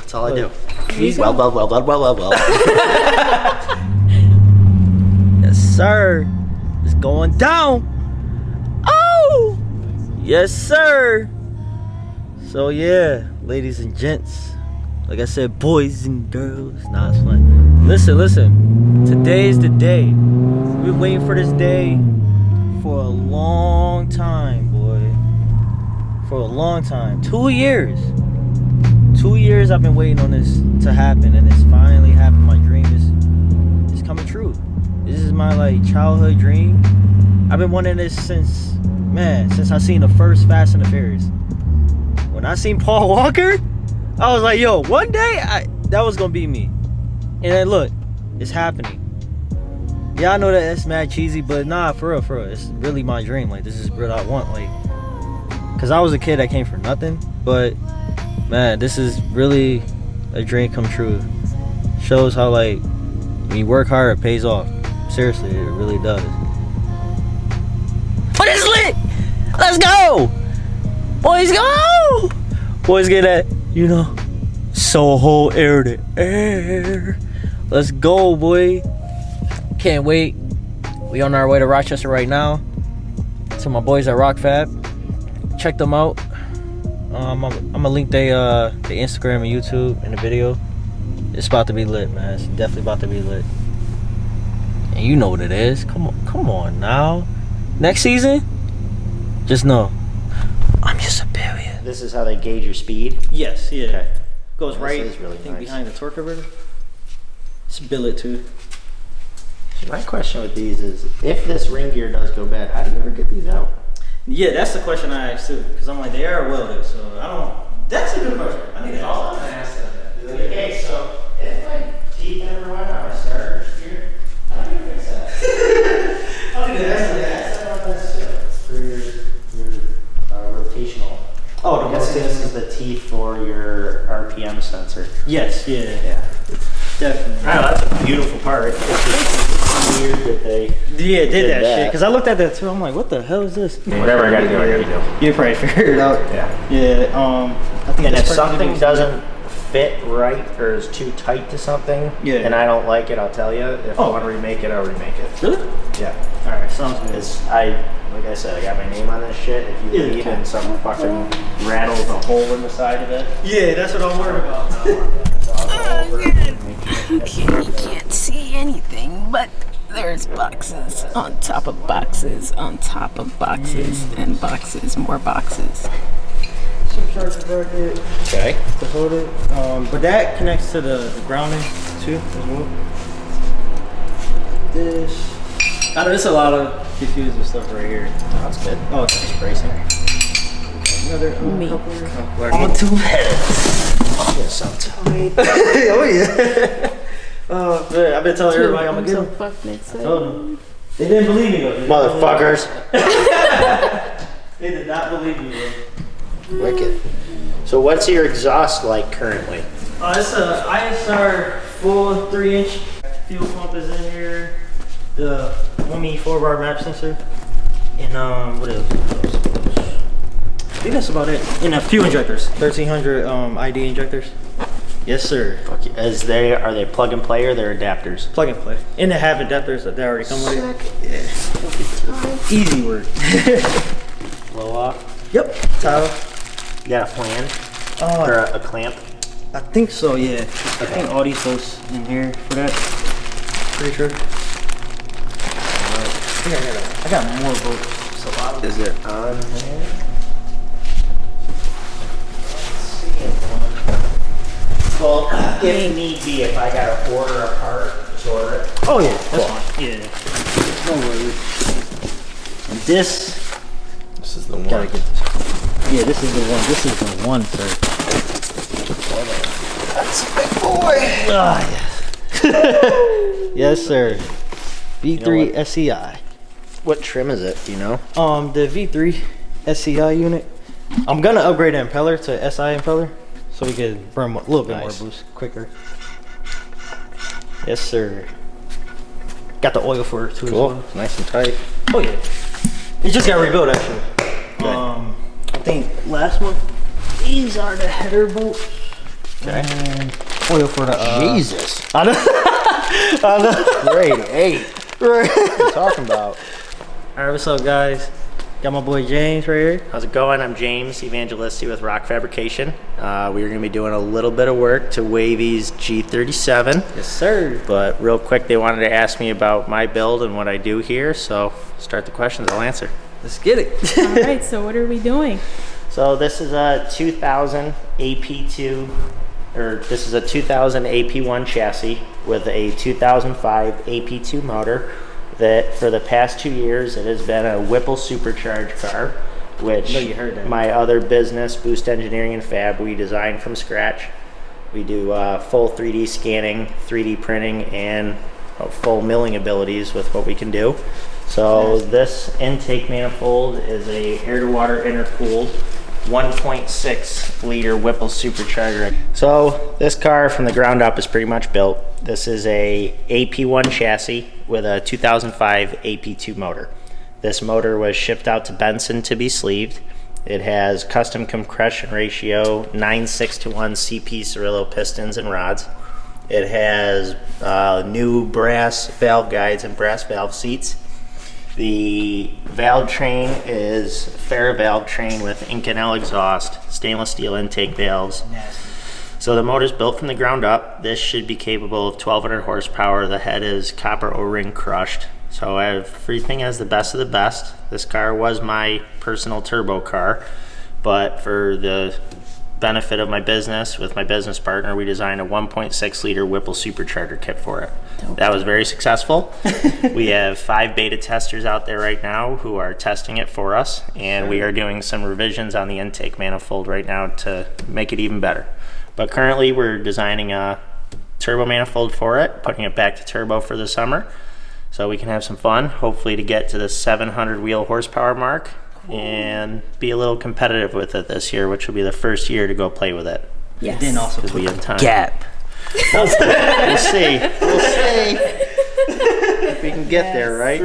That's all I do. Well. Yes, sir. It's going down. Oh, yes, sir. So yeah, ladies and gents, like I said, boys and girls. Nah, it's fun. Listen. Today's the day. We've been waiting for this day for a long time, boy. For a long time. 2 years. 2 years I've been waiting on this to happen, and it's finally happened. My dream is coming true. This is my like childhood dream. I've been wanting this since I seen the first Fast and the Furious. When I seen Paul Walker, I was like, yo, one day that was gonna be me. And then look, it's happening. Yeah, I know that it's mad cheesy, but nah, for real, it's really my dream. Like, this is what I want. Like, cause I was a kid that came for nothing, but man, this is really a dream come true. Shows how like when you work hard, it pays off. Seriously, it really does. But it's lit. Let's go, boys. Go, boys. Get that, Soho air to air. Let's go, boy. Can't wait. We on our way to Rochester right now. To my boys at Rocfab. Check them out. I'm gonna link the Instagram and YouTube in the video. It's about to be lit, man. It's definitely about to be lit. And you know what it is. Come on now. Next season, just know I'm your superior. This is how they gauge your speed? Yes, yeah. Okay. Goes this right, is really nice. Behind the torque converter. It's billet too. So my question with these is, if this ring gear does go bad, how do you ever get these out? Yeah, that's the question I asked too. Because I'm like, they are welded, so I don't. That's a good question. I think that's all I'm gonna ask that. Okay, so if my teeth ever went on a starter gear, how do you fix that? I'll do that. For your rotational. Oh, I'm guessing this is the teeth for your RPM sensor. Yes, yeah. Definitely. Wow, that's a beautiful part. It's just weird that they did that shit. Because I looked at that too. I'm like, what the hell is this? Whatever I gotta do, I gotta do. You probably figured it out. Yeah. I think and if something doesn't fit right or is too tight to something, and I don't like it, I'll tell you. If I want to remake it, I'll remake it. Really? Yeah. All right, sounds good. Like I said, I got my name on this shit. If you leave and some fucking rattles a hole in the side of it. Yeah, that's what I'm worried about. Okay, you can't see anything, but there's boxes on top of boxes on top of boxes and boxes, more boxes. Some chargers right there. Okay. To hold it. But that connects to the grounding too as well. This. I know there's a lot of confusing stuff right here. That's good. Oh, it's just bracing. Another coupler. On two heads. Yeah, so tight. Oh yeah. Man, I've been telling everybody I'm gonna get them. I told them. They didn't believe me though. Motherfuckers. They did not believe me, bro. Wicked. So what's your exhaust like currently? It's a ISR full 3-inch. Fuel pump is in here. The 4-bar map sensor. And what else? I think that's about it. And a few injectors. 1300 ID injectors. Yes, sir. Are they plug and play or they're adapters? Plug and play. And they have adapters that they already come with it. Yeah. Easy work. Blow off? Yep. Tile. You got a flange? Or a clamp? I think so, yeah. I think all these goes in here for that. Pretty sure. I got more bolts. Is it on there? Well, if need be, if I gotta order a part, just order it. Oh yeah, that's fine. Yeah. No worries. And this is the one. Gotta get this. Yeah, this is the one. This is the one, sir. That's a big boy. Ah, yes. Yes, sir. V3 SCI. What trim is it? Do you know? The V3 SCI unit. I'm gonna upgrade the impeller to SI impeller, so we can burn a little bit more boost quicker. Yes, sir. Got the oil for it too. Cool. As well. Nice and tight. Oh yeah. It just got rebuilt actually. Okay. I think last month. These are the header bolts. Okay. And oil for the Jesus. I know. Grade 8. Right. What are you talking about? Alright, what's up, guys? Got my boy James right here. How's it going? I'm James Evangelisti with Rocfabrication. We are going to be doing a little bit of work to Wavy's G37. Yes, sir. But real quick, they wanted to ask me about my build and what I do here. So start the questions, I'll answer. Let's get it. All right, so what are we doing? So this is a 2000 AP2, or this is a 2000 AP1 chassis with a 2005 AP2 motor. That for the past 2 years, it has been a Whipple supercharged car, which No, you heard that. my other business, Boost Engineering and Fab, we design from scratch. We do full 3D scanning, 3D printing, and full milling abilities with what we can do. So this intake manifold is a air-to-water intercooled 1.6 liter Whipple supercharger. So this car from the ground up is pretty much built. This is a AP1 chassis with a 2005 AP2 motor. This motor was shipped out to Benson to be sleeved. It has custom compression ratio 9:6:1 CP Cirillo pistons and rods. It has new brass valve guides and brass valve seats. The valve train is fair valve train with Inconel exhaust, stainless steel intake valves. Nasty. So the motor's built from the ground up. This should be capable of 1200 horsepower. The head is copper O-ring crushed. So everything has the best of the best. This car was my personal turbo car, but for the benefit of my business, with my business partner, we designed a 1.6 liter Whipple supercharger kit for it. That was very successful. We have 5 beta testers out there right now who are testing it for us, and we are doing some revisions on the intake manifold right now to make it even better. But currently we're designing a turbo manifold for it, putting it back to turbo for the summer, so we can have some fun, hopefully to get to the 700 wheel horsepower mark. And be a little competitive with it this year, which will be the first year to go play with it. Yes. Then also Because we have time. gap. We'll see. We'll see if we can get there, right?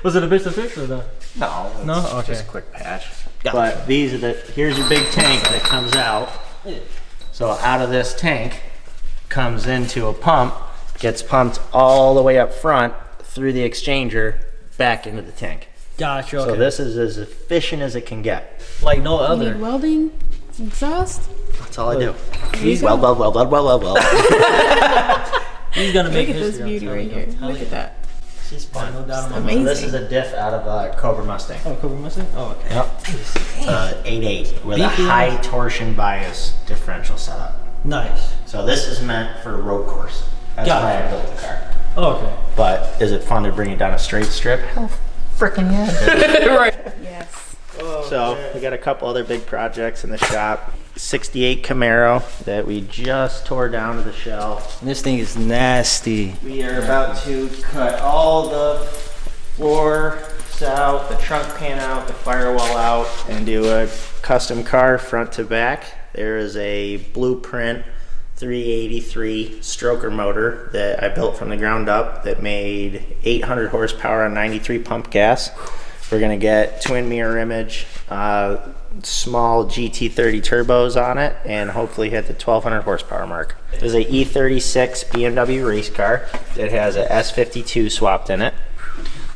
Was it a bitch to fix or no? No. No? Okay. Just a quick patch. Gotcha. But these are here's your big tank that comes out. So out of this tank comes into a pump, gets pumped all the way up front through the exchanger back into the tank. Gotcha. Okay. So this is as efficient as it can get. like no You other. need welding, exhaust. That's all I do. you go. Well. He's gonna make Look at this history, I'm beauty telling right you. here. I'm telling Look you. at that. She's fun. No doubt in my Amazing. mind. This is a diff out of Cobra Mustang. Oh, Cobra Mustang? Oh, okay. Yep. 8.8 with a Beefy high ass. torsion bias differential setup. Nice. So this is meant for road course. That's Gotcha. why I built the car. Oh, okay. But is it fun to bring it down a straight strip? Hell frickin' yeah. Right. Yes. So we got a couple other big projects in the shop. 68 Camaro that we just tore down to the shell. This thing is nasty. We are about to cut all the floors out, the trunk pan out, the firewall out, and do a custom car front to back. There is a Blueprint 383 stroker motor that I built from the ground up that made 800 horsepower on 93 pump gas. We're gonna get twin mirror image, small GT30 turbos on it, and hopefully hit the 1200 horsepower mark. There's a E36 BMW race car that has a S52 swapped in it.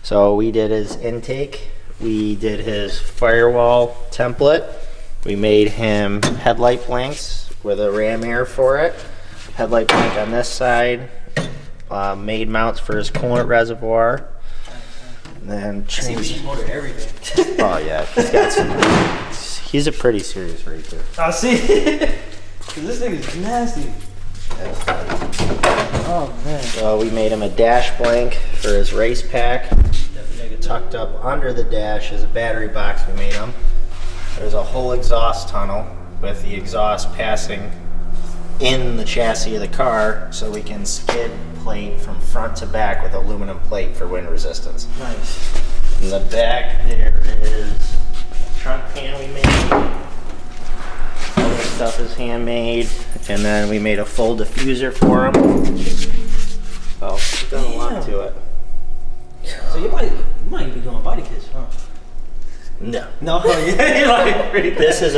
So we did his intake, we did his firewall template, we made him headlight blinks with a ram air for it, headlight blink on this side, made mounts for his coolant reservoir, and then changed. motor everything. Oh yeah, he's got some. He's a pretty serious racer. I see. This thing is nasty. Oh man. So we made him a dash blank for his race pack. Tucked up under the dash is a battery box we made him. There's a whole exhaust tunnel with the exhaust passing in the chassis of the car, so we can skid plate from front to back with aluminum plate for wind resistance. Nice. In the back there is a trunk pan we made. All this stuff is handmade, and then we made a full diffuser for him. So we've done a lot to it. So you might be doing body kits, huh? No. No, yeah, you're like pretty bad. This is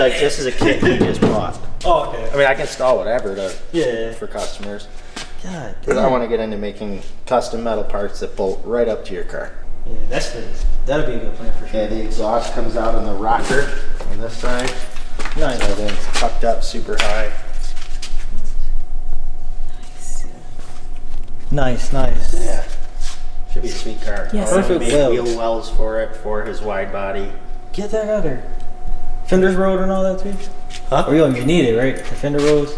a kit he just bought. Oh, okay. I mean, I can install whatever Yeah. for customers. God Because I damn. want to get into making custom metal parts that bolt right up to your car. Yeah, that'll be a good plan for sure. Yeah, the exhaust comes out on the rocker on this side. Nice. So then it's tucked up super high. Nice, nice. Yeah. Should be a sweet car. Yes. Also Perfect made weld. wheel wells for it for his wide body. Get that out there. Fenders rolled and all that too? Huh? Or you need it, right? The fender rolls?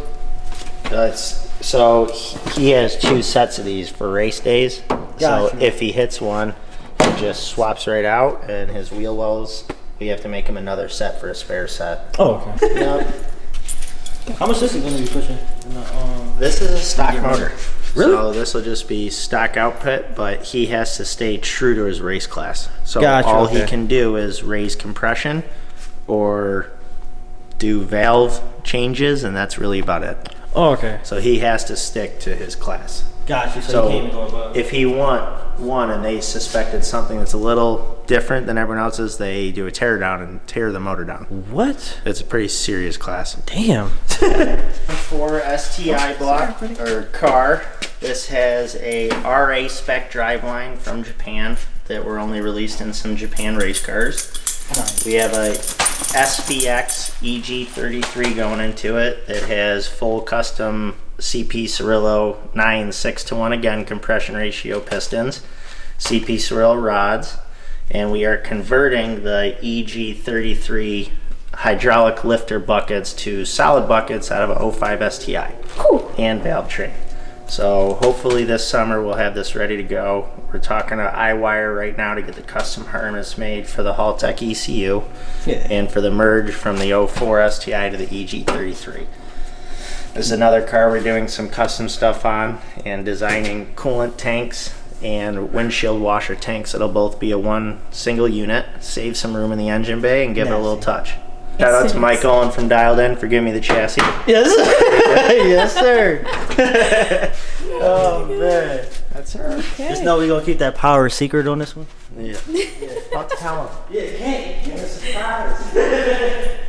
So he has 2 sets of these for race days. Gotcha. So if he hits one, he just swaps right out, and his wheel wells, we have to make him another set for a spare set. Oh, okay. Yep. How much is it gonna be pushing? This is a stock motor. Really? So this will just be stock output, but he has to stay true to his race class. So Gotcha, all he okay. can do is raise compression or do valve changes, and that's really about it. Oh, okay. So he has to stick to his class. Gotcha. So, So you can't go above. if he want one and they suspected something that's a little different than everyone else's, they do a tear down and tear the motor down. What? It's a pretty serious class. Damn. For STI block or car, this has a RA spec driveline from Japan that were only released in some Japan race cars. We have a SVX EG33 going into it. It has full custom CP Cirillo 9 6-to-1 again compression ratio pistons, CP Cirillo rods, and we are converting the EG33 hydraulic lifter buckets to solid buckets out of a 05 STI and valve train. So hopefully this summer we'll have this ready to go. We're talking to iWire right now to get the custom harness made for the Haltech ECU Yeah. and for the merge from the 04 STI to the EG33. This is another car we're doing some custom stuff on and designing coolant tanks and windshield washer tanks. It'll both be a one single unit, save some room in the engine bay and give it a little touch. Shout out to Mike Owen from Dialed In for giving me the chassis. Yes. Yes, sir. Oh man. That's her. Just know we're gonna keep that power secret on this one. Yeah. Don't tell him. Yeah, hey, give us a surprise.